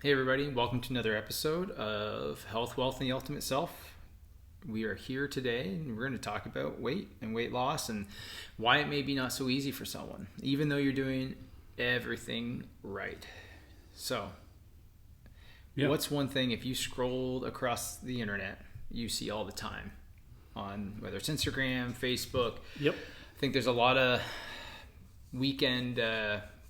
Hey everybody, welcome to another episode of Health, Wealth, and the Ultimate Self. We are here today and we're going to talk about weight and weight loss and why it may be not so easy for someone, even though you're doing everything right. So, What's one thing if you scrolled across the internet, you see all the time on whether it's Instagram, Facebook? Yep. I think there's a lot of weekend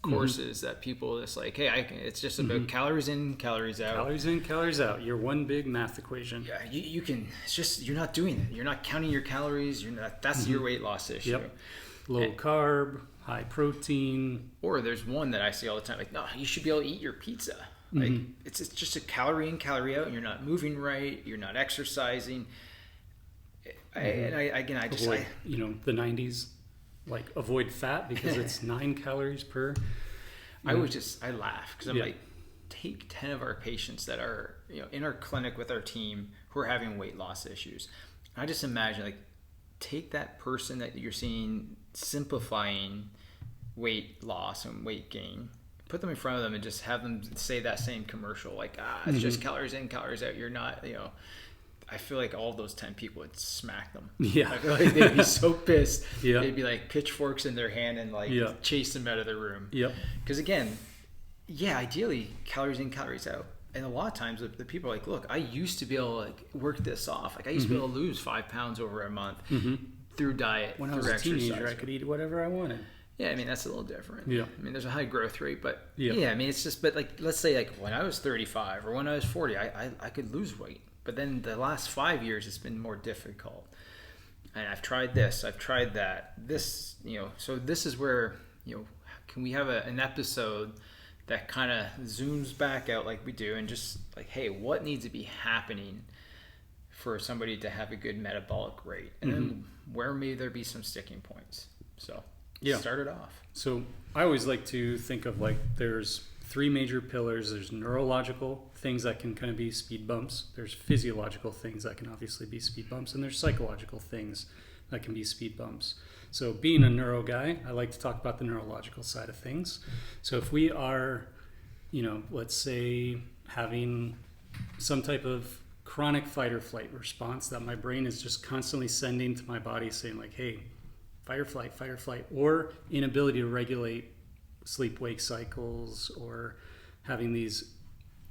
courses that people just like, hey, it's just about calories in, calories out. Calories in, calories out. You're one big math equation. Yeah, you can. It's just you're not doing it. You're not counting your calories. You're not. That's your weight loss issue. Yep. Low carb, high protein. Or there's one that I see all the time. Like, no, you should be able to eat your pizza. Like it's just a calorie in, calorie out, and you're not moving right. You're not exercising. I just avoid, the 90s. Like avoid fat because it's 9 calories per. I laugh because I'm like, take 10 of our patients that are in our clinic with our team who are having weight loss issues. I just imagine like take that person that you're seeing simplifying weight loss and weight gain, put them in front of them and just have them say that same commercial like it's just calories in, calories out. You're not I feel like all those 10 people would smack them. Yeah. I feel like they'd be so pissed. Yeah. They'd be like pitchforks in their hand and like chase them out of the room. Yep. Because again, ideally calories in, calories out. And a lot of times the people are like, look, I used to be able to like work this off. Like I used to be able to lose 5 pounds over a month through diet, when I through was a exercise. teenager, I could eat whatever I wanted. Yeah, I mean, that's a little different. Yeah. I mean, there's a high growth rate, but yeah, I mean, it's just, but like, let's say like when I was 35 or when I was 40, I could lose weight. But then the last 5 years, it's been more difficult. And I've tried this, I've tried that. This, so this is where, can we have an episode that kind of zooms back out like we do and just like, hey, what needs to be happening for somebody to have a good metabolic rate? And then where may there be some sticking points? So start it off. So I always like to think of like there's 3 major pillars. There's neurological things that can kind of be speed bumps. There's physiological things that can obviously be speed bumps. And there's psychological things that can be speed bumps. So being a neuro guy, I like to talk about the neurological side of things. So if we are, let's say having some type of chronic fight or flight response that my brain is just constantly sending to my body saying like, hey, fight or flight, or inability to regulate sleep-wake cycles, or having these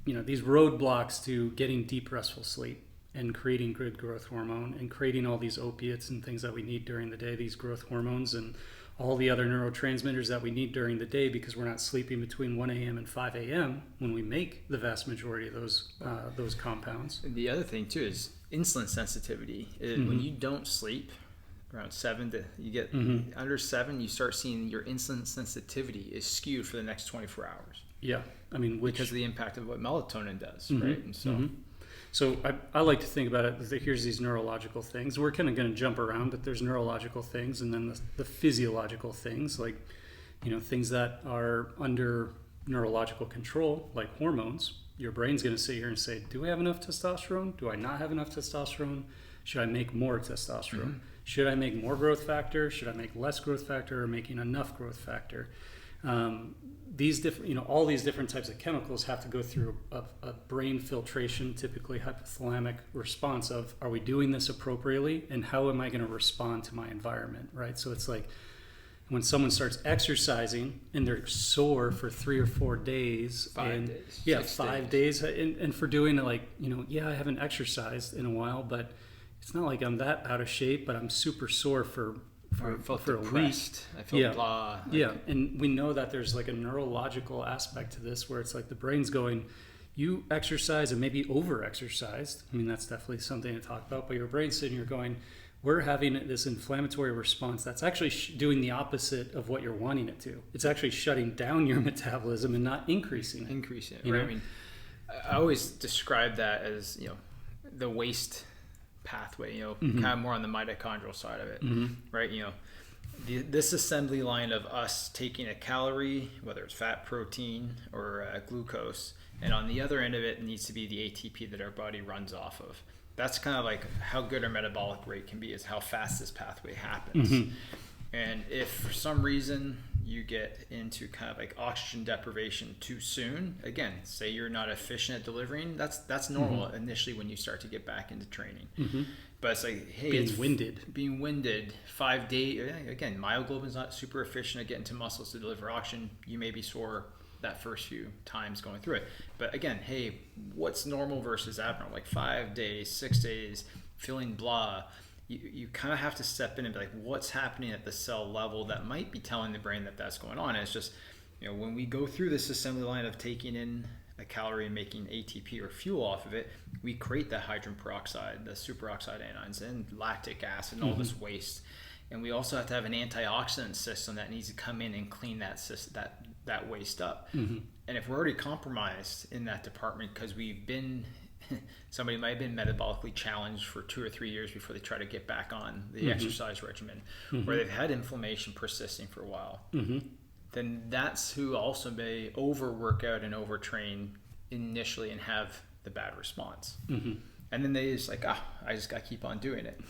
roadblocks to getting deep restful sleep and creating good growth hormone and creating all these opiates and things that we need during the day, these growth hormones and all the other neurotransmitters that we need during the day because we're not sleeping between 1 a.m. and 5 a.m. when we make the vast majority of those compounds. And the other thing too is insulin sensitivity. When you don't sleep around 7 to you get under 7, you start seeing your insulin sensitivity is skewed for the next 24 hours. Yeah, I mean, because of the impact of what melatonin does, right? And so I like to think about it. Here's these neurological things. We're kind of going to jump around, but there's neurological things, and then the physiological things, like things that are under neurological control, like hormones. Your brain's going to sit here and say, "Do I have enough testosterone? Do I not have enough testosterone? Should I make more testosterone? Should I make more growth factor? Should I make less growth factor, or making enough growth factor?" These different, all these different types of chemicals have to go through a brain filtration, typically hypothalamic response of, are we doing this appropriately, and how am I going to respond to my environment, right? So it's like when someone starts exercising and they're sore for 3 or 4 days, 5 days, yeah, 5 days, and for doing it like, I haven't exercised in a while, but it's not like I'm that out of shape, but I'm super sore for a week. I feel blah. And we know that there's like a neurological aspect to this where it's like the brain's going, you exercise and maybe over-exercised. I mean, that's definitely something to talk about, but your brain's sitting here going, we're having this inflammatory response that's actually doing the opposite of what you're wanting it to. It's actually shutting down your metabolism and not increasing it. Right? I mean, I always describe that as, the waste pathway, kind of more on the mitochondrial side of it, right? This assembly line of us taking a calorie, whether it's fat, protein, or glucose, and on the other end of it needs to be the ATP that our body runs off of. That's kind of like how good our metabolic rate can be, is how fast this pathway happens. And if for some reason you get into kind of like oxygen deprivation too soon, again, say you're not efficient at delivering, that's normal initially when you start to get back into training. But it's like, hey, being winded 5 days. Again, myoglobin's not super efficient at getting to muscles to deliver oxygen. You may be sore that first few times going through it. But again, hey, what's normal versus abnormal? Like 5 days, 6 days, feeling blah. You kind of have to step in and be like, what's happening at the cell level that might be telling the brain that that's going on? And it's just, when we go through this assembly line of taking in a calorie and making ATP or fuel off of it, we create that hydrogen peroxide, the superoxide anions, and lactic acid, and all this waste. And we also have to have an antioxidant system that needs to come in and clean that waste up. And if we're already compromised in that department because we've been somebody might have been metabolically challenged for 2 or 3 years before they try to get back on the exercise regimen, or they've had inflammation persisting for a while, then that's who also may overwork out and overtrain initially and have the bad response. And then they just like, I just got to keep on doing it.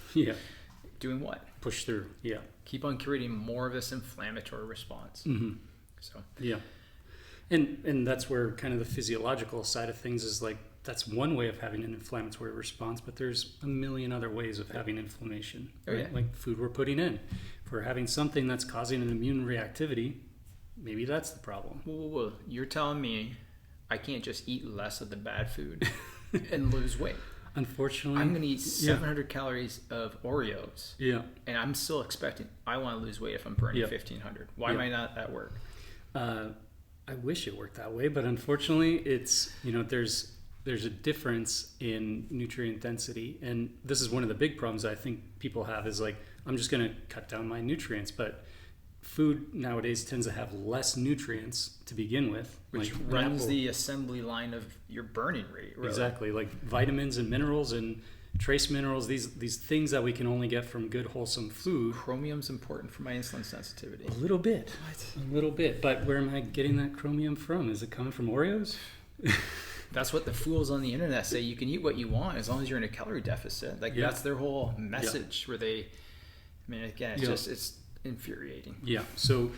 Doing what? Push through. Keep on creating more of this inflammatory response. So and that's where kind of the physiological side of things is like, that's one way of having an inflammatory response, but there's a million other ways of having inflammation, right? Like food we're putting in. If we're having something that's causing an immune reactivity, maybe that's the problem. Whoa. You're telling me I can't just eat less of the bad food and lose weight? Unfortunately, I'm going to eat 700 calories of Oreos. And I'm still expecting, I want to lose weight if I'm burning 1,500. Why am I not at work? I wish it worked that way, but unfortunately it's, there's a difference in nutrient density, and this is one of the big problems I think people have is like, I'm just going to cut down my nutrients, but food nowadays tends to have less nutrients to begin with, which like runs the assembly line of your burning rate, really. Exactly, like vitamins and minerals and trace minerals, these things that we can only get from good wholesome food. Chromium's important for my insulin sensitivity. A little bit. A little bit, but where am I getting that chromium from? Is it coming from Oreos? That's what the fools on the internet say. You can eat what you want as long as you're in a calorie deficit. Like that's their whole message. Where they, again, it's it's infuriating. So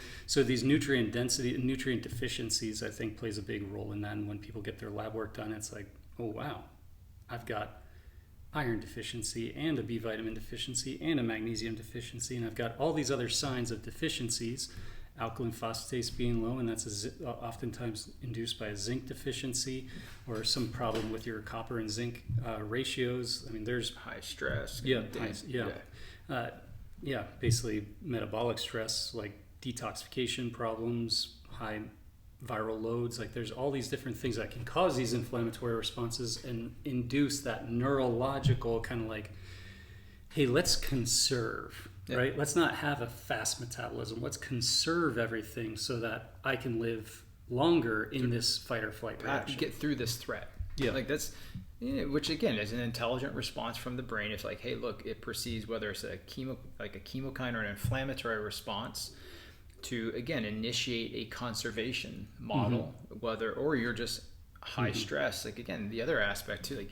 these nutrient deficiencies, I think, plays a big role in that. And when people get their lab work done, it's like, oh wow, I've got iron deficiency and a B vitamin deficiency and a magnesium deficiency, and I've got all these other signs of deficiencies. Alkaline phosphatase being low, and that's oftentimes induced by a zinc deficiency or some problem with your copper and zinc ratios. There's high stress. Basically metabolic stress, like detoxification problems, high viral loads. Like there's all these different things that can cause these inflammatory responses and induce that neurological kind of like, hey, let's conserve. Right? Let's not have a fast metabolism. Let's conserve everything so that I can live longer in this fight or flight reaction. Get through this threat. Like that's, which again is an intelligent response from the brain. It's like, hey, look, it perceives whether it's a chemokine or an inflammatory response to, again, initiate a conservation model, or you're just high stress. Like again, the other aspect too, like,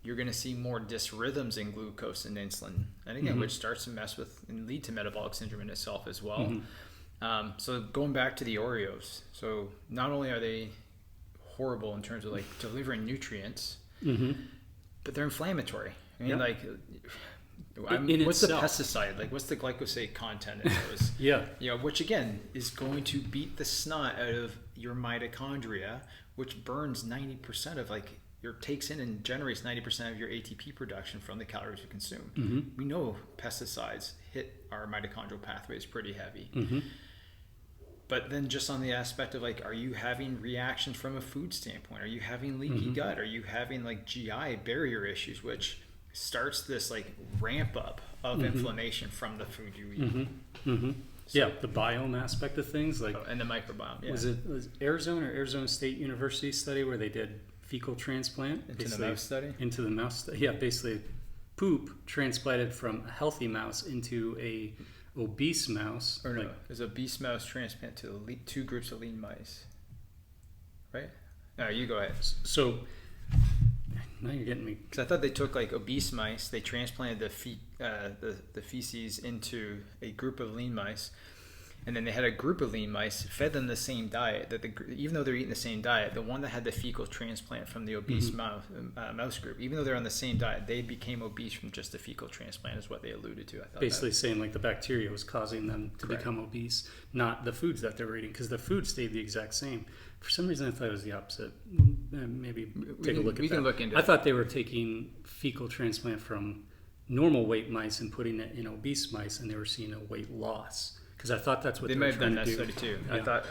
you're going to see more dysrhythms in glucose and insulin, and again, which starts to mess with and lead to metabolic syndrome in itself as well. So going back to the Oreos, so not only are they horrible in terms of like delivering nutrients, but they're inflammatory. What's the pesticide? Like, what's the glyphosate content in those? Which again is going to beat the snot out of your mitochondria, which burns 90% of takes in and generates 90% of your ATP production from the calories you consume. We know pesticides hit our mitochondrial pathways pretty heavy. But then just on the aspect of like, are you having reactions from a food standpoint? Are you having leaky gut? Are you having like GI barrier issues, which starts this like ramp up of inflammation from the food you eat? The biome aspect of things, like and the microbiome. Was Arizona State University study where they did fecal transplant into the mouse study? Basically poop transplanted from a healthy mouse into a obese mouse. Or no, there's obese mouse transplant to two groups of lean mice. Right? No, you go ahead. So now you're getting me. Because I thought they took like obese mice, they transplanted the feces into a group of lean mice, And then they had a group of lean mice, fed them the same diet. Even though they're eating the same diet, the one that had the fecal transplant from the obese mouse group, even though they're on the same diet, they became obese from just the fecal transplant, is what they alluded to. I thought basically saying like the bacteria was causing them to Correct. become obese, not the foods that they were eating, because the food stayed the exact same. For some reason, I thought it was the opposite. Maybe take a look at that. We can look into I it. thought they were taking fecal transplant from normal weight mice and putting it in obese mice, and they were seeing a weight loss. Because I thought that's what They they might were have done trying that to do. study too. Yeah. I thought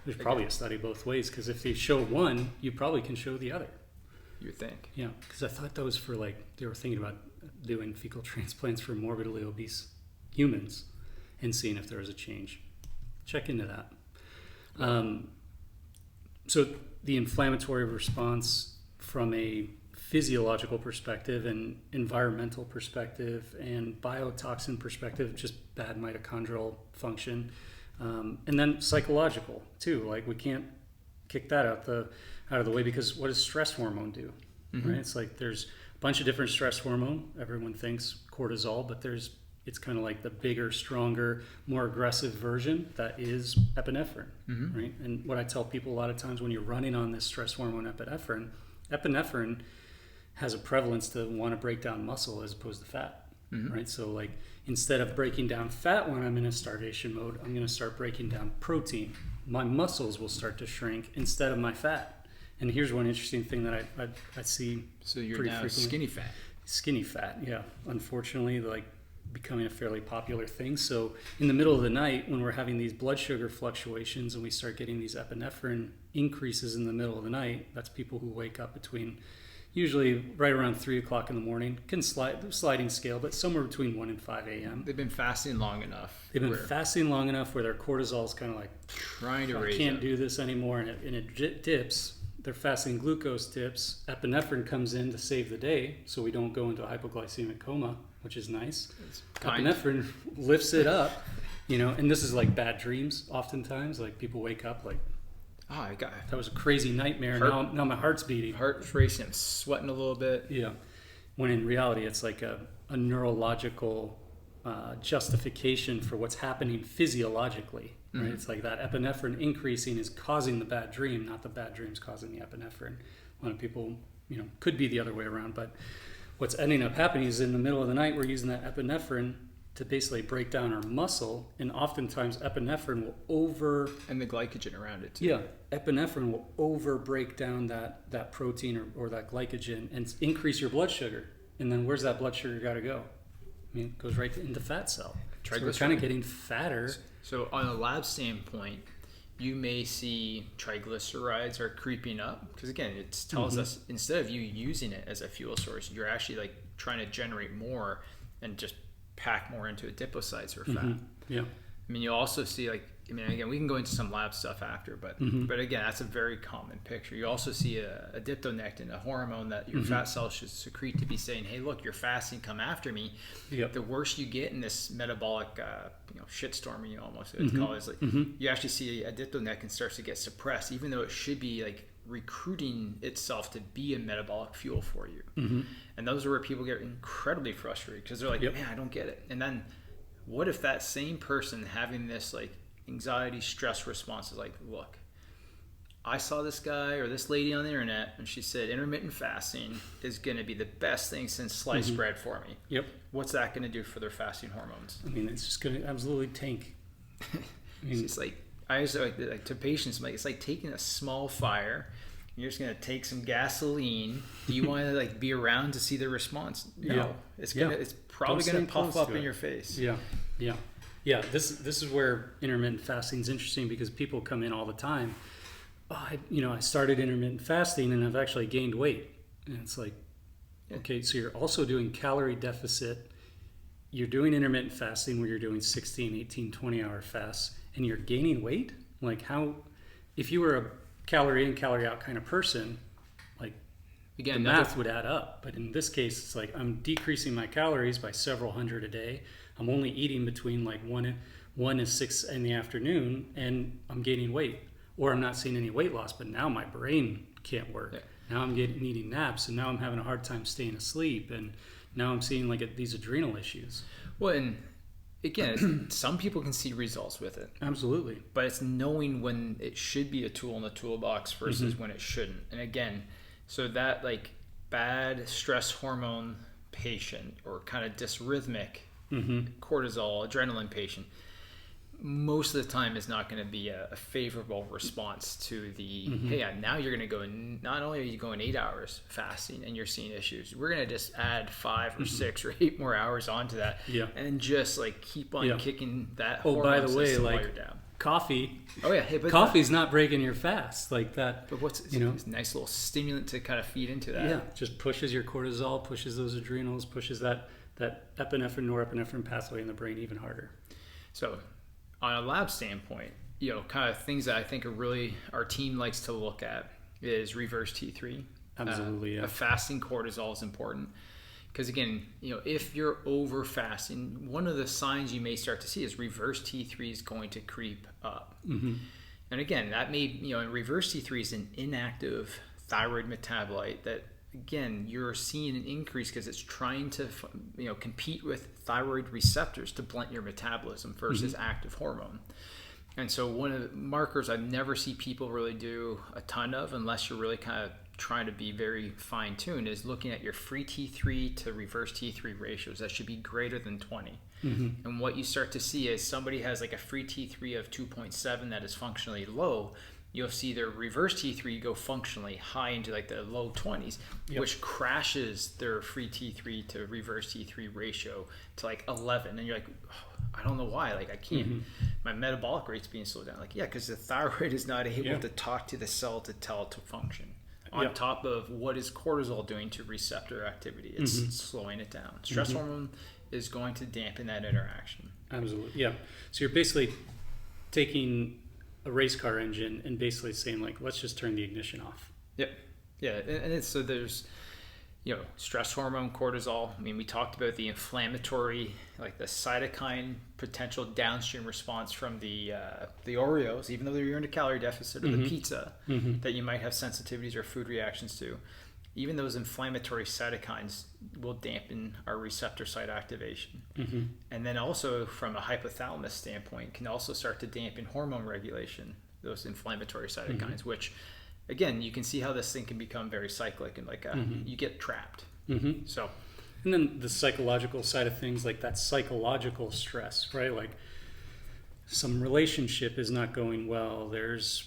There's probably a study both ways, because if they show one, you probably can show the other. you would think. Yeah, because I thought that was for like, they were thinking about doing fecal transplants for morbidly obese humans and seeing if there was a change. Check into that. So the inflammatory response from a physiological perspective and environmental perspective and biotoxin perspective, just bad mitochondrial function, and then psychological too. Like we can't kick that out of the way, because what does stress hormone do? Right? It's like there's a bunch of different stress hormone. Everyone thinks cortisol, but it's kind of like the bigger, stronger, more aggressive version that is epinephrine, right? And what I tell people a lot of times when you're running on this stress hormone epinephrine has a prevalence to want to break down muscle as opposed to fat, right? So like instead of breaking down fat when I'm in a starvation mode, I'm going to start breaking down protein. My muscles will start to shrink instead of my fat. And here's one interesting thing that I see. So you're pretty now frequently. skinny fat. Skinny fat, yeah. Unfortunately, like becoming a fairly popular thing. So in the middle of the night, when we're having these blood sugar fluctuations and we start getting these epinephrine increases in the middle of the night, that's people who wake up between usually right around 3 o'clock in the morning, can sliding scale, but somewhere between 1 and 5 a.m. They've been fasting long enough. They've been fasting long enough where their cortisol is kind of like, trying to I raise can't up. do this anymore, and it dips. Their fasting glucose dips. Epinephrine comes in to save the day, so we don't go into a hypoglycemic coma, which is nice. Epinephrine lifts it up, and this is like bad dreams oftentimes. Like people wake up like, Oh, I got that was a crazy nightmare. Now my heart's beating. heart's racing. I'm sweating a little bit. Yeah. When in reality, it's like a neurological justification for what's happening physiologically. Right? It's like that epinephrine increasing is causing the bad dream, not the bad dreams causing the epinephrine. A lot of people, could be the other way around. But what's ending up happening is in the middle of the night, we're using that epinephrine to basically break down our muscle, and oftentimes epinephrine will And the glycogen around it too. Yeah, epinephrine will over break down that protein or that glycogen and increase your blood sugar. And then where's that blood sugar got to go? I mean, it goes right into fat cell. So we're kind of getting fatter. So on a lab standpoint, you may see triglycerides are creeping up, because again, it tells us instead of you using it as a fuel source, you're actually like trying to generate more and just pack more into adipocytes or fat. Yeah. I mean, you'll also see again, we can go into some lab stuff after, but again, that's a very common picture. You also see a adiponectin, a hormone that your fat cells should secrete to be saying, hey, look, you're fasting, come after me. Yep. The worse you get in this metabolic, shitstorm, almost it's called, is like you actually see adiponectin starts to get suppressed, even though it should be like recruiting itself to be a metabolic fuel for you. And those are where people get incredibly frustrated, because they're like, man, I don't get it. And then what if that same person having this like anxiety, stress response is like, look, I saw this guy or this lady on the internet and she said intermittent fasting is going to be the best thing since sliced bread for me. Yep. What's that going to do for their fasting hormones? I mean, it's just going to absolutely tank. It's just like, I used to like to patients, it's like taking a small fire. You're just going to take some gasoline. Do you want to like be around to see the response? No. Yeah. It's probably going to puff up in your face. Yeah. This is where intermittent fasting is interesting, because people come in all the time. I started intermittent fasting and I've actually gained weight. And it's like, okay, so you're also doing calorie deficit. You're doing intermittent fasting where you're doing 16, 18, 20-hour fasts, and you're gaining weight? Like how, if you were a calorie in, calorie out kind of person, like Again, the math would add up. But in this case, it's like I'm decreasing my calories by several hundred a day. I'm only eating between like 1 and 6 in the afternoon, and I'm gaining weight. Or I'm not seeing any weight loss, but now my brain can't work. Yeah. Now I'm needing naps, and now I'm having a hard time staying asleep, and now I'm seeing like these adrenal issues. Well, and again, some people can see results with it, Absolutely. but it's knowing when it should be a tool in the toolbox versus when it shouldn't. And again, so that like bad stress hormone patient or kind of dysrhythmic cortisol, adrenaline patient, most of the time is not going to be a favorable response to the, hey, now you're going to go, not only are you going 8 hours fasting and you're seeing issues, we're going to just add 5 or 6 or 8 more hours onto that and just like keep on kicking that Oh, by hormone the way, system while like you're down. coffee. Oh yeah, hey, but Coffee's not breaking your fast like that. but what's, you know, it's a nice little stimulant to kind of feed into that. yeah, just pushes your cortisol, pushes those adrenals, pushes that epinephrine, norepinephrine pathway in the brain even harder. So on a lab standpoint, you know, kind of things that I think are really our team likes to look at is reverse T3. Absolutely, yeah. A fasting cortisol is important because again, you know, if you're over fasting, one of the signs you may start to see is reverse T3 is going to creep up. And again, that may, you know, reverse T3 is an inactive thyroid metabolite that, again, you're seeing an increase because it's trying to, you know, compete with thyroid receptors to blunt your metabolism versus active hormone. And so one of the markers I never see people really do a ton of, unless you're really kind of trying to be very fine-tuned, is looking at your free T3 to reverse T3 ratios. That should be greater than 20. And what you start to see is somebody has like a free T3 of 2.7 that is functionally low. You'll see their reverse T3 go functionally high into like the low 20s, which crashes their free T3 to reverse T3 ratio to like 11. And you're like, oh, I don't know why. Like I can't, my metabolic rate's being slowed down. Like, yeah, because the thyroid is not able to talk to the cell to tell it to function. On top of what is cortisol doing to receptor activity, it's slowing it down. Stress hormone is going to dampen that interaction. Absolutely, yeah. So you're basically taking a race car engine and basically saying like, let's just turn the ignition off. Yep. Yeah, and it's, so there's, you know, stress hormone, cortisol. I mean, we talked about the inflammatory, like the cytokine potential downstream response from the Oreos, even though you're in a calorie deficit, or the pizza that you might have sensitivities or food reactions to. Even those inflammatory cytokines will dampen our receptor site activation. And then also from a hypothalamus standpoint, can also start to dampen hormone regulation, those inflammatory cytokines, which again, you can see how this thing can become very cyclic and like you get trapped. So, and then the psychological side of things, like that psychological stress, right? Like some relationship is not going well. There's,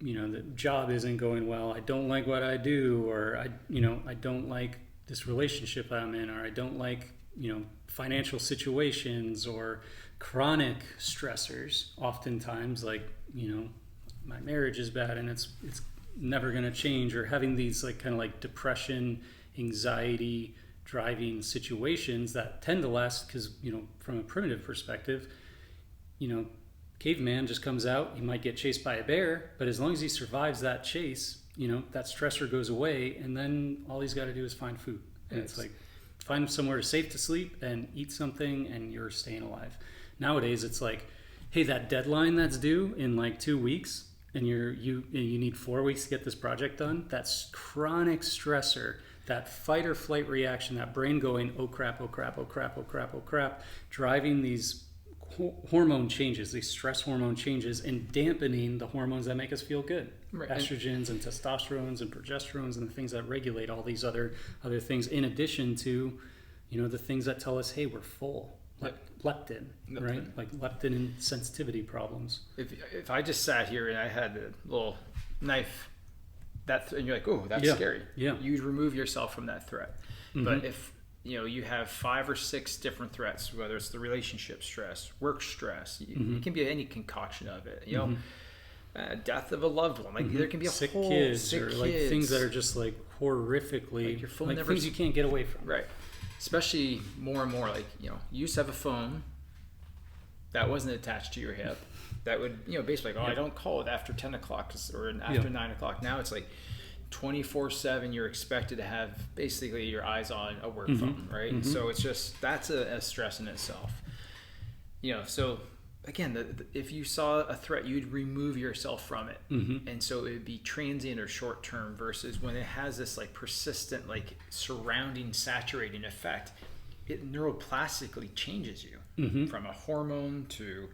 you know, the job isn't going well. I don't like what I do, or I don't like this relationship I'm in, or I don't like, you know, financial situations or chronic stressors. Oftentimes, like, you know, my marriage is bad and it's never going to change, or having these like kind of like depression, anxiety driving situations that tend to last because, you know, from a primitive perspective, you know, caveman just comes out, he might get chased by a bear, but as long as he survives that chase, you know, that stressor goes away, and then all he's got to do is find food. And it's like, find somewhere safe to sleep and eat something, and you're staying alive. Nowadays, it's like, hey, that deadline that's due in like 2 weeks, and you need 4 weeks to get this project done. That's chronic stressor, that fight or flight reaction, that brain going, oh crap, oh crap, oh crap, oh crap, oh crap, driving these hormone changes, these stress hormone changes, and dampening the hormones that make us feel good. Right. Estrogens and testosterones and progesterones and the things that regulate all these other things, in addition to, you know, the things that tell us, hey, we're full. Like leptin, right? Like leptin sensitivity problems. If I just sat here and I had a little knife, and you're like, oh, that's scary. Yeah. You'd remove yourself from that threat. But if, you know, you have 5 or 6 different threats, whether it's the relationship stress, work stress, it can be any concoction of it, you know, death of a loved one, like there can be a sick whole kids, or like things that are just like horrifically, like your phone like never, things you can't get away from. Right. Especially more and more, like, you know, you used to have a phone that wasn't attached to your hip that would, you know, basically like, oh, I don't call it after 10 o'clock or after 9 o'clock. Now it's like 24/7 you're expected to have basically your eyes on a work phone, right? So it's just, that's a stress in itself, you know. So again, if you saw a threat, you'd remove yourself from it, and so it would be transient or short term, versus when it has this like persistent, like surrounding, saturating effect, it neuroplastically changes you from a hormone to,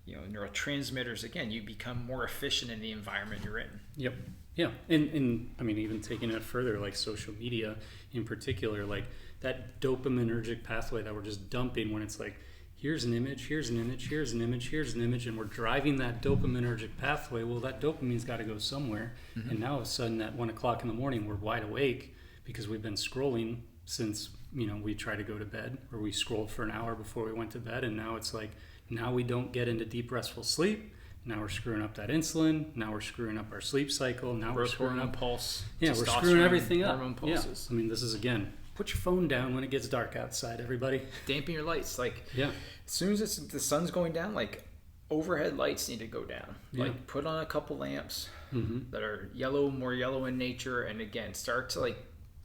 neurotransmitters. Again, you become more efficient in the environment you're in. Yep. Yeah. And I mean, even taking it further, like social media in particular, like that dopaminergic pathway that we're just dumping when it's like, here's an image, here's an image, here's an image, here's an image, and we're driving that dopaminergic pathway. Well, that dopamine's got to go somewhere. And now all of a sudden at 1 o'clock in the morning, we're wide awake because we've been scrolling since, we try to go to bed, or we scrolled for an hour before we went to bed. And now it's like, now we don't get into deep restful sleep. Now we're screwing up that insulin. Now we're screwing up our sleep cycle. Now we're screwing up pulse. Yeah, we're screwing everything up. Pulses. Yeah. I mean, this is, again, put your phone down when it gets dark outside, everybody. Dampen your lights. Like, yeah. As soon as the sun's going down, like, overhead lights need to go down. Yeah. Like, put on a couple lamps that are more yellow in nature. And again, start to, like,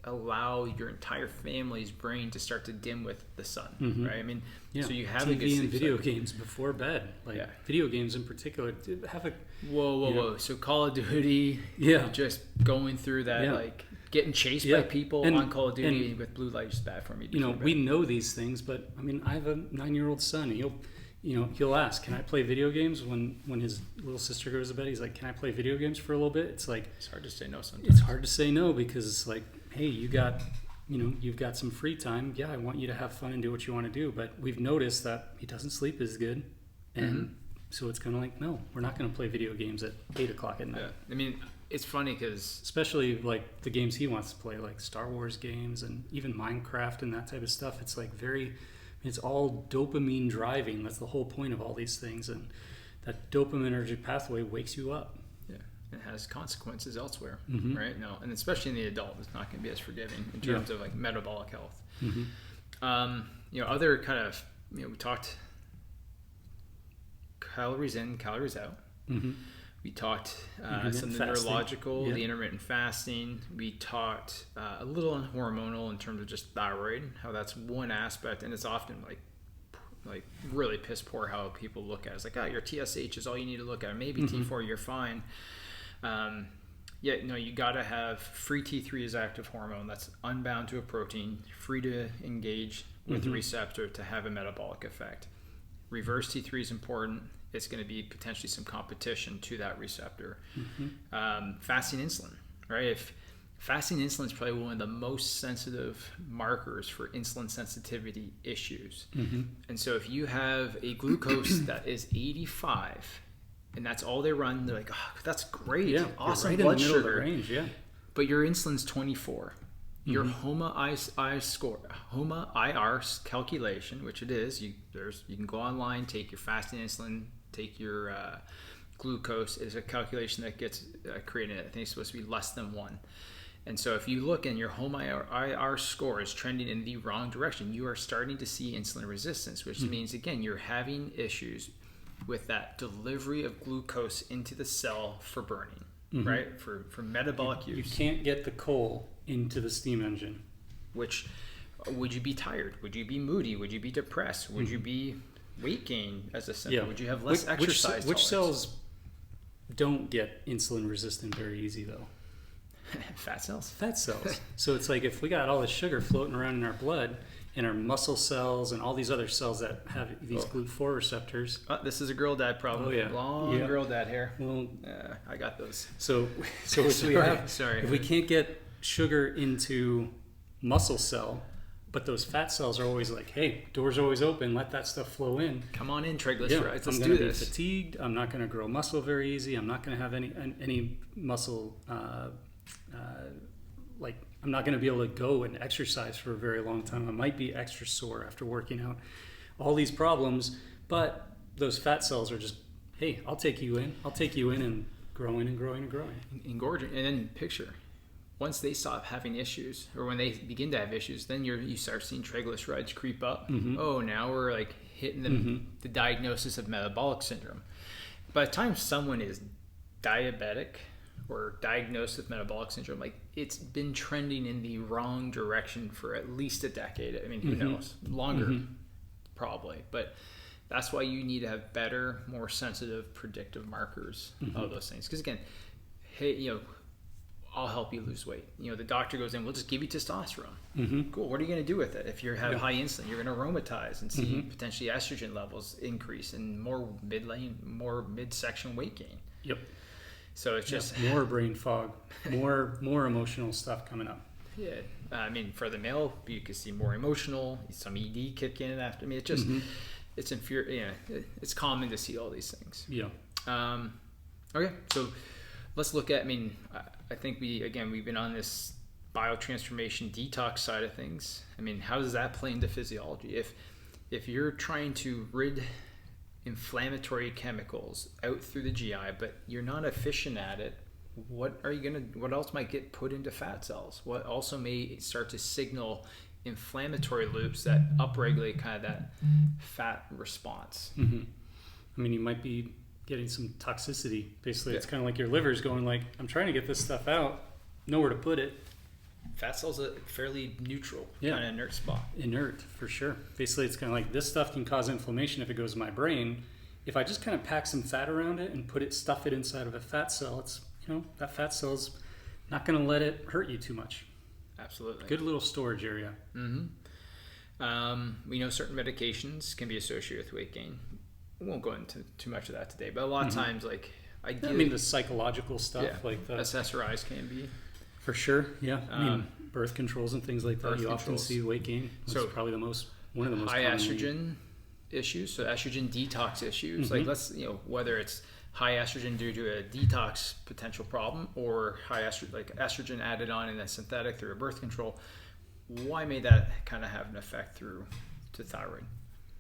allow your entire family's brain to start to dim with the sun, right? I mean, so you have TV a good sleep and video cycle. games before bed, like video games in particular, have a whoa. So Call of Duty, just going through that, like getting chased by people on Call of Duty with blue light is bad for me. We know these things, but I mean, I have a 9-year-old son, and he'll ask, can I play video games when his little sister goes to bed? He's like, can I play video games for a little bit? It's like, it's hard to say no sometimes. It's hard to say no because it's like, hey, you've got some free time. Yeah, I want you to have fun and do what you want to do. But we've noticed that he doesn't sleep as good. And so it's kind of like, no, we're not going to play video games at 8 o'clock at night. Yeah. I mean, it's funny because... especially like the games he wants to play, like Star Wars games and even Minecraft and that type of stuff. It's like it's all dopamine driving. That's the whole point of all these things. And that dopaminergic pathway wakes you up. It has consequences elsewhere, right? No, and especially in the adult, it's not going to be as forgiving in terms of like metabolic health. Other kind of, we talked calories in, calories out. We talked some of the neurological, the intermittent fasting. We talked a little on hormonal in terms of just thyroid, how that's one aspect, and it's often like really piss poor how people look at it. It's like, your TSH is all you need to look at. Maybe T4, you're fine. You gotta have free T3 is active hormone that's unbound to a protein, free to engage with the receptor to have a metabolic effect. Reverse T3 is important. It's going to be potentially some competition to that receptor. Fasting insulin, right? If fasting insulin is probably one of the most sensitive markers for insulin sensitivity issues. And so if you have a glucose that is 85, and that's all they run, they're like, that's great, awesome blood sugar, range, but your insulin's 24. Your HOMA IR calculation, which it is, you can go online, take your fasting insulin, take your glucose, is a calculation that gets created. I think it's supposed to be less than 1. And so if you look and your HOMA IR score is trending in the wrong direction, you are starting to see insulin resistance, which means, again, you're having issues with that delivery of glucose into the cell for burning, right? For metabolic use. You can't get the coal into the steam engine. Which, would you be tired? Would you be moody? Would you be depressed? Would you be weight gain as a symptom? Would you have less exercise Which cells don't get insulin resistant very easy though? Fat cells. Fat cells. So it's like if we got all this sugar floating around in our blood, and our muscle cells and all these other cells that have these GLUT4 receptors. This is a girl dad problem. Long girl dad hair. Well, I got those. So if we can't get sugar into muscle cell, but those fat cells are always like, hey, door's always open, let that stuff flow in. Come on in, triglycerides. Let's do this. I'm be fatigued. I'm not going to grow muscle very easy. I'm not going to have any muscle I'm not going to be able to go and exercise for a very long time. I might be extra sore after working out. All these problems, but those fat cells are just, hey, I'll take you in and growing and growing and growing. Engorging. And then picture, once they stop having issues, or when they begin to have issues, then you start seeing triglycerides creep up. Oh, now we're like hitting the diagnosis of metabolic syndrome. By the time someone is diabetic or diagnosed with metabolic syndrome, like it's been trending in the wrong direction for at least a decade. I mean, who knows? Longer, probably. But that's why you need to have better, more sensitive predictive markers of those things. Because again, hey, I'll help you lose weight. The doctor goes in, we'll just give you testosterone. Mm-hmm. Cool. What are you going to do with it? If you have Yeah. high insulin, you're going to aromatize and see Mm-hmm. potentially estrogen levels increase and more midsection weight gain. Yep. So it's just, more brain fog, more emotional stuff coming up. yeah. I mean, for the male, you can see more emotional, some ED kick in after. I mean, it just, it's it's common to see all these things. Yeah. Okay, so let's look at, I think we've been on this biotransformation detox side of things. I mean, how does that play into physiology? If you're trying to rid inflammatory chemicals out through the GI, but you're not efficient at it, what else might get put into fat cells? What also may start to signal inflammatory loops that upregulate kind of that fat response? Mm-hmm. I mean, you might be getting some toxicity. Basically, it's kind of like your liver's going like, I'm trying to get this stuff out, nowhere to put it. Fat cells are fairly neutral, Yeah. kind of inert spot. Inert, for sure. Basically, it's kind of like this stuff can cause inflammation if it goes to my brain. If I just kind of pack some fat around it and stuff it inside of a fat cell, it's, that fat cell's not going to let it hurt you too much. Absolutely. Good little storage area. Mm-hmm. We know certain medications can be associated with weight gain. We won't go into too much of that today, but a lot of times, like, the psychological stuff, like the SSRIs can be. For sure, yeah. Birth controls and things like that. You often see weight gain. That's probably one of the most high common estrogen issues, so estrogen detox issues. Like, let's whether it's high estrogen due to a detox potential problem or high estrogen, like estrogen added on in a synthetic through a birth control. Why may that kind of have an effect through to thyroid?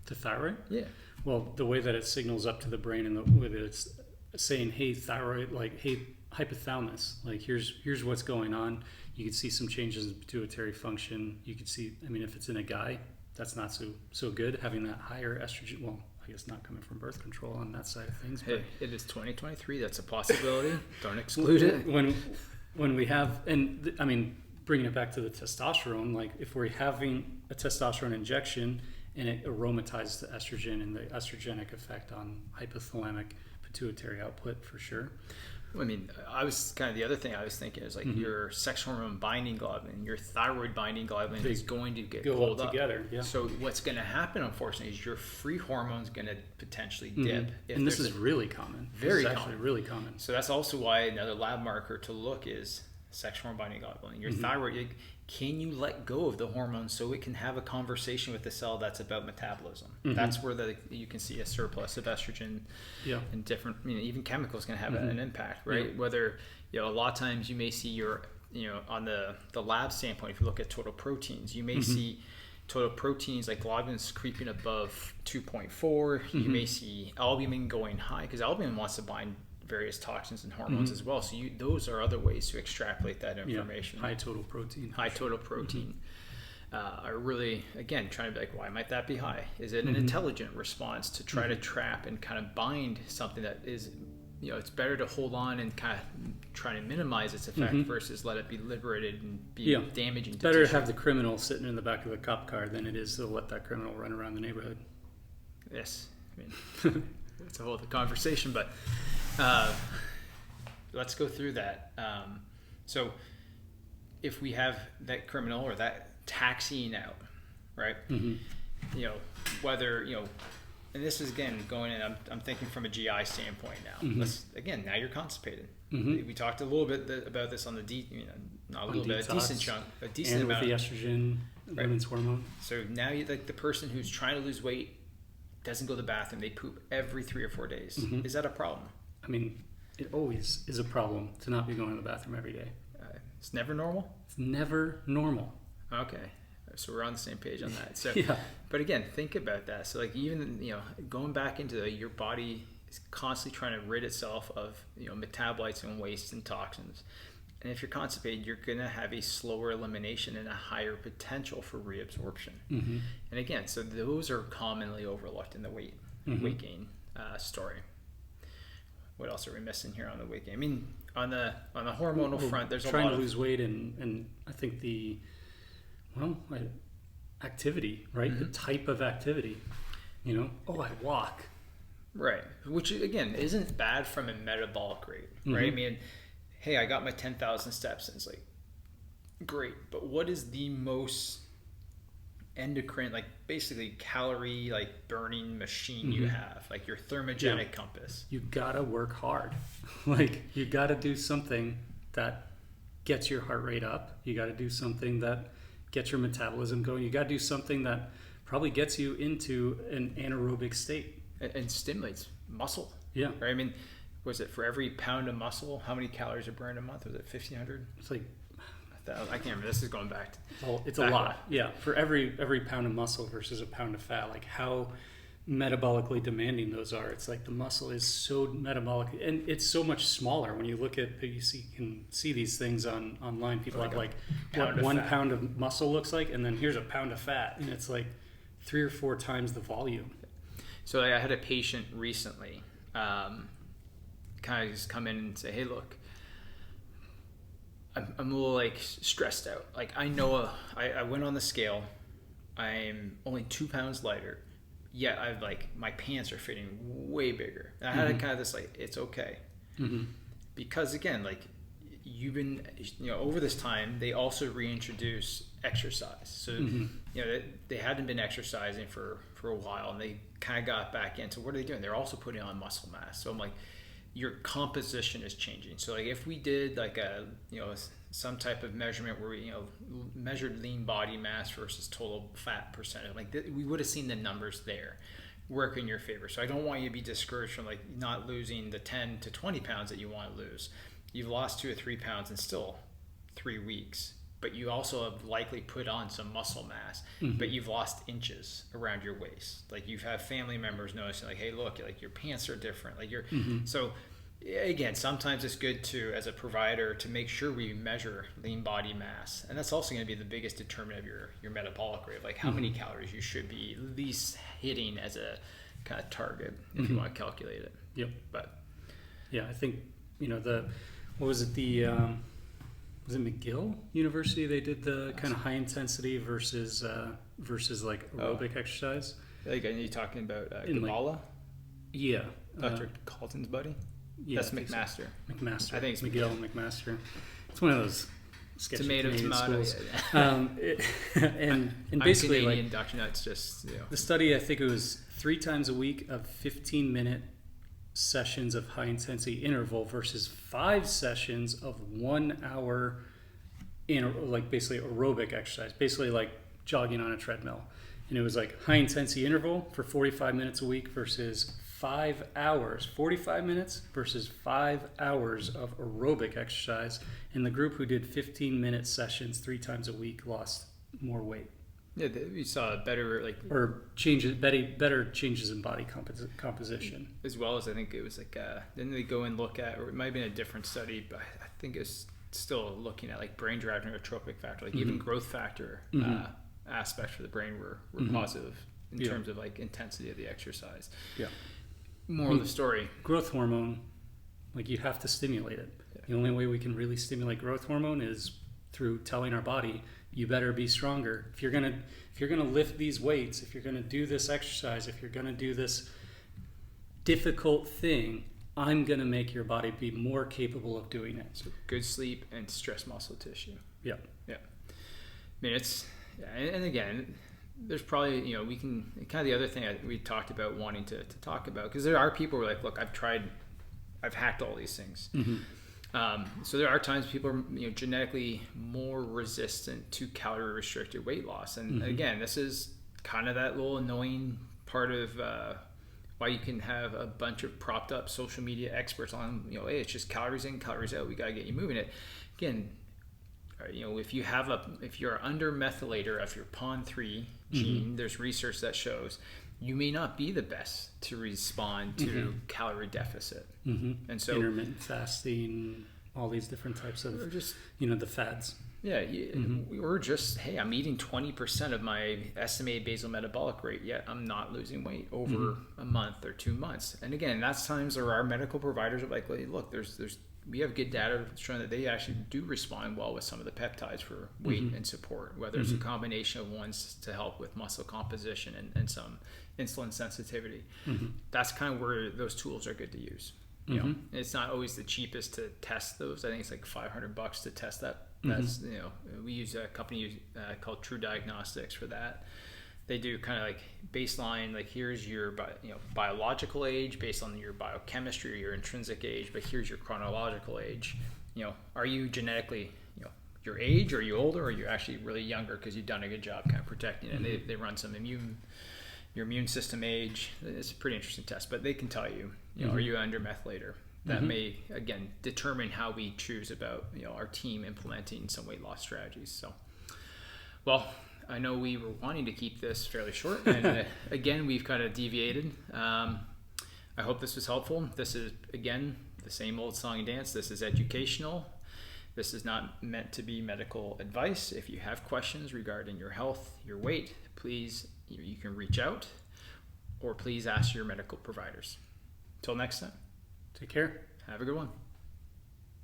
To thyroid? Yeah. Well, the way that it signals up to the brain and the way that it's saying, hey, thyroid, like, hey, hypothalamus, like, here's what's going on. You can see some changes in pituitary function. You can see, if it's in a guy, that's not so good, having that higher estrogen. Well, I guess not coming from birth control on that side of things. But hey, it is 2023. That's a possibility. Don't exclude it. When we have, bringing it back to the testosterone, like, if we're having a testosterone injection and it aromatizes the estrogen and the estrogenic effect on hypothalamic pituitary output, for sure. I was kind of, the other thing I was thinking is like your sex hormone binding globulin, your thyroid binding globulin is going to get pulled up together. Yeah. So what's going to happen, unfortunately, is your free hormone's going to potentially dip. And this is really common. Very common. Actually really common. So that's also why another lab marker to look is sex hormone binding globulin. Your thyroid, can you let go of the hormone so it can have a conversation with the cell that's about metabolism? That's where you can see a surplus of estrogen and different, even chemicals can have an impact, right? Whether, a lot of times you may see on the lab standpoint, if you look at total proteins, you may see total proteins like globulins creeping above 2.4. You may see albumin going high because albumin wants to bind various toxins and hormones as well. So those are other ways to extrapolate that information. High total protein. High total protein are really, again, trying to be like, why might that be high? Is it an intelligent response to try to trap and kind of bind something that is, it's better to hold on and kind of try to minimize its effect versus let it be liberated and be damaging to better tissue. to have the criminal sitting in the back of the cop car than it is to let that criminal run around the neighborhood. Yes. That's a whole other conversation, but let's go through that. So if we have that criminal or that taxiing out, right? Whether, and this is again going in, I'm thinking from a GI standpoint now. Now you're constipated. We talked a little bit about this on the not a little bit, a decent chunk, a decent and amount. with the estrogen, women's hormone. So now you, like the person who's trying to lose weight doesn't go to the bathroom, they poop every 3 or 4 days. Is that a problem? It always is a problem to not be going to the bathroom every day. It's never normal? It's never normal. Okay. So we're on the same page on that. So, yeah. But again, think about that. So like even, going back into your body is constantly trying to rid itself of, metabolites and waste and toxins. And if you're constipated, you're going to have a slower elimination and a higher potential for reabsorption. And again, so those are commonly overlooked in the weight gain story. What else are we missing here on the weight gain? On the hormonal front, there's a lot of... Trying to lose weight and I think activity, right? The type of activity. I walk. Right. Which, again, isn't bad from a metabolic rate, right? hey, I got my 10,000 steps, and it's like, great, but what is the most endocrine, like basically calorie like burning machine you have, like your thermogenic compass? You gotta work hard. Like, you gotta do something that gets your heart rate up. You gotta do something that gets your metabolism going. You gotta do something that probably gets you into an anaerobic state And stimulates muscle. Yeah. Right. I mean, was it for every pound of muscle, how many calories are burned a month? Was it 1,500? It's like, I can't remember. This is going back to, it's a lot. Yeah, for every pound of muscle versus a pound of fat, like how metabolically demanding those are. It's like the muscle is so metabolic, and it's so much smaller. When you look at, you can see these things online. People have like what 1 pound of muscle looks like, and then here's a pound of fat, and it's like 3 or 4 times the volume. So I had a patient recently, kind of just come in and say, hey, look, I'm a little like stressed out. Like, I know I went on the scale. I'm only 2 pounds lighter, yet I've like, my pants are fitting way bigger. And I had kind of this like, it's okay. Because again, like, you've been, over this time, they also reintroduce exercise. So, they hadn't been exercising for a while, and they kind of got back into, what are they doing? They're also putting on muscle mass. So I'm like, your composition is changing. So like, if we did like some type of measurement where we measured lean body mass versus total fat percentage, like we would have seen the numbers there work in your favor. So I don't want you to be discouraged from like not losing the 10 to 20 pounds that you want to lose. You've lost 2 or 3 pounds in still 3 weeks, but you also have likely put on some muscle mass, but you've lost inches around your waist. Like, you've had family members noticing, like, hey, look, like your pants are different. Like so again, sometimes it's good to, as a provider, to make sure we measure lean body mass. And that's also going to be the biggest determinant of your metabolic rate, like how many calories you should be at least hitting as a kind of target if you want to calculate it. Yep. But yeah, I think, was it McGill University? They did the kind of high intensity versus like aerobic exercise. Like, are you talking about Like, Gabala? yeah. Dr. Calton's buddy? Yeah, That's McMaster. So. McMaster. I think it's McGill and McMaster. It's one of those sketchy tomato schools. Yeah. And I'm basically, Canadian, like, Dr. Nuts, just the study, I think it was 3 times a week of 15-minute sessions of high intensity interval versus 5 sessions of 1 hour like basically aerobic exercise, basically like jogging on a treadmill. And it was like high intensity interval for 45 minutes a week versus 5 hours, 45 minutes versus 5 hours of aerobic exercise. And the group who did 15-minute sessions 3 times a week lost more weight. Yeah, we saw better better changes in body composition. As well as, I think it was like didn't they go and look at, or it might have been a different study, but I think it's still looking at like brain drive neurotrophic factor, like even growth factor aspects for the brain were positive in terms of like intensity of the exercise. Yeah. Moral of the story: growth hormone, like, you have to stimulate it. Yeah. The only way we can really stimulate growth hormone is through telling our body, you better be stronger. If you're gonna lift these weights, if you're gonna do this exercise, if you're gonna do this difficult thing, I'm gonna make your body be more capable of doing it. So good sleep and stress muscle tissue. Yeah. Yeah. I mean, it's, and again, there's probably, we can, kind of the other thing we talked about wanting to talk about, because there are people who are like, look, I've hacked all these things. So there are times people are genetically more resistant to calorie restricted weight loss, and again, this is kind of that little annoying part of why you can have a bunch of propped up social media experts on hey, it's just calories in, calories out, we got to get you moving it. Again, if you're under methylator of your PON3 gene, there's research that shows you may not be the best to respond to calorie deficit. And so intermittent fasting, all these different types of just the fads. Yeah, we were just, hey, I'm eating 20% of my estimated basal metabolic rate, yet I'm not losing weight over a month or 2 months. And again, that's times where our medical providers are like, look, we have good data showing that they actually do respond well with some of the peptides for weight and support, whether it's a combination of ones to help with muscle composition and some insulin sensitivity. That's kind of where those tools are good to use. You know, it's not always the cheapest to test those. I think it's like $500 to test that. That's, you know, we use a company called True Diagnostics for that. They do kind of like baseline, like here's your biological age based on your biochemistry or your intrinsic age, but here's your chronological age. You know, are you genetically, you know, your age, or are you older, or are you actually really younger because you've done a good job kind of protecting it? And they run some your immune system age. It's a pretty interesting test, but they can tell you, you know, are you under methylator? That may, again, determine how we choose about, you know, our team implementing some weight loss strategies. So, well, I know we were wanting to keep this fairly short, and again, we've kind of deviated. I hope this was helpful. This is, again, the same old song and dance. This is educational. This is not meant to be medical advice. If you have questions regarding your health, your weight, please, you can reach out, or please ask your medical providers. Till next time. Take care. Have a good one.